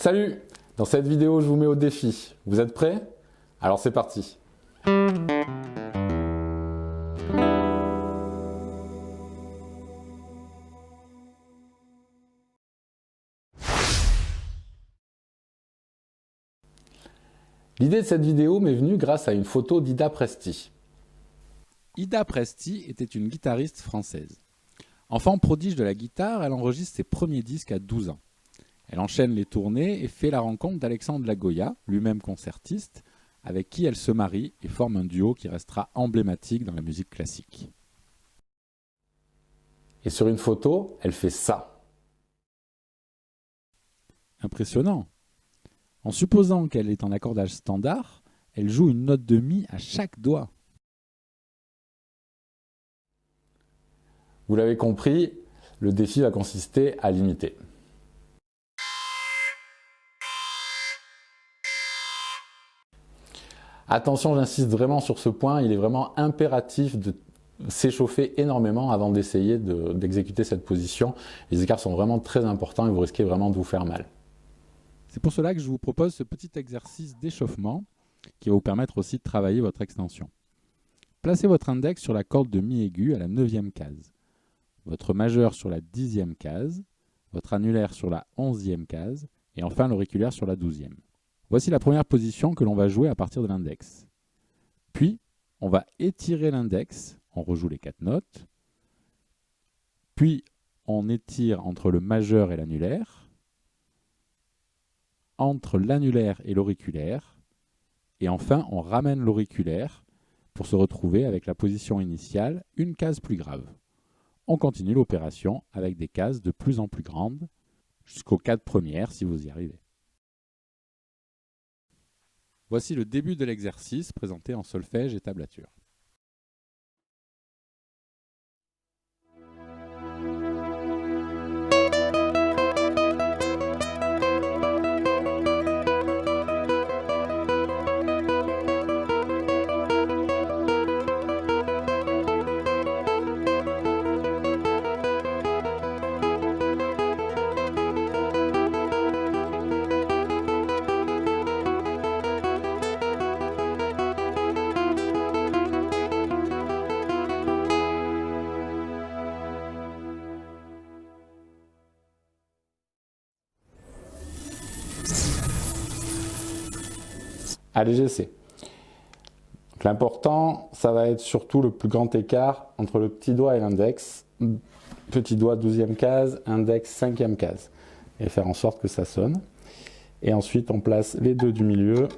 Salut! Dans cette vidéo, je vous mets au défi. Vous êtes prêts? Alors c'est parti! L'idée de cette vidéo m'est venue grâce à une photo d'Ida Presti. Ida Presti était une guitariste française. Enfant prodige de la guitare, elle enregistre ses premiers disques à 12 ans. Elle enchaîne les tournées et fait la rencontre d'Alexandre Lagoya, lui-même concertiste, avec qui elle se marie et forme un duo qui restera emblématique dans la musique classique. Et sur une photo, elle fait ça. Impressionnant! En supposant qu'elle est en accordage standard, elle joue une note de mi à chaque doigt. Vous l'avez compris, le défi va consister à l'imiter. Attention, j'insiste vraiment sur ce point, il est vraiment impératif de s'échauffer énormément avant d'essayer d'exécuter cette position. Les écarts sont vraiment très importants et vous risquez vraiment de vous faire mal. C'est pour cela que je vous propose ce petit exercice d'échauffement qui va vous permettre aussi de travailler votre extension. Placez votre index sur la corde de mi aigu à la 9e case, votre majeur sur la 10e case, votre annulaire sur la 11e case et enfin l'auriculaire sur la 12e. Voici la première position que l'on va jouer à partir de l'index. Puis, on va étirer l'index, on rejoue les 4 notes. Puis, on étire entre le majeur et l'annulaire, entre l'annulaire et l'auriculaire. Et enfin, on ramène l'auriculaire pour se retrouver avec la position initiale, une case plus grave. On continue l'opération avec des cases de plus en plus grandes, jusqu'aux 4 premières si vous y arrivez. Voici le début de l'exercice présenté en solfège et tablature. Allez, j'essaie. L'important, ça va être surtout le plus grand écart entre le petit doigt et l'index. Petit doigt 12e case, index 5e case. Et faire en sorte que ça sonne. Et ensuite, on place les deux du milieu.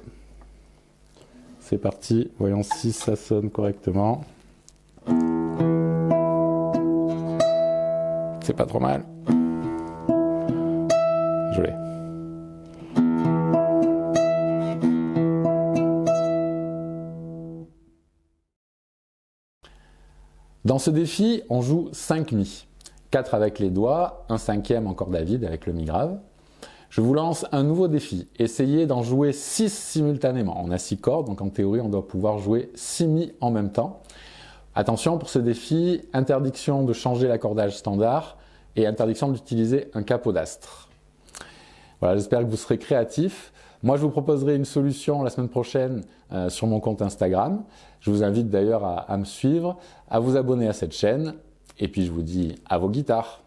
C'est parti. Voyons si ça sonne correctement. C'est pas trop mal. Joli. Dans ce défi, on joue 5 mi. 4 avec les doigts, un 5e en corde à vide avec le mi grave. Je vous lance un nouveau défi. Essayez d'en jouer 6 simultanément. On a 6 cordes, donc en théorie, on doit pouvoir jouer 6 mi en même temps. Attention, pour ce défi, interdiction de changer l'accordage standard et interdiction d'utiliser un capodastre. Voilà, j'espère que vous serez créatifs. Moi, je vous proposerai une solution la semaine prochaine sur mon compte Instagram. Je vous invite d'ailleurs à me suivre, à vous abonner à cette chaîne. Et puis, je vous dis à vos guitares.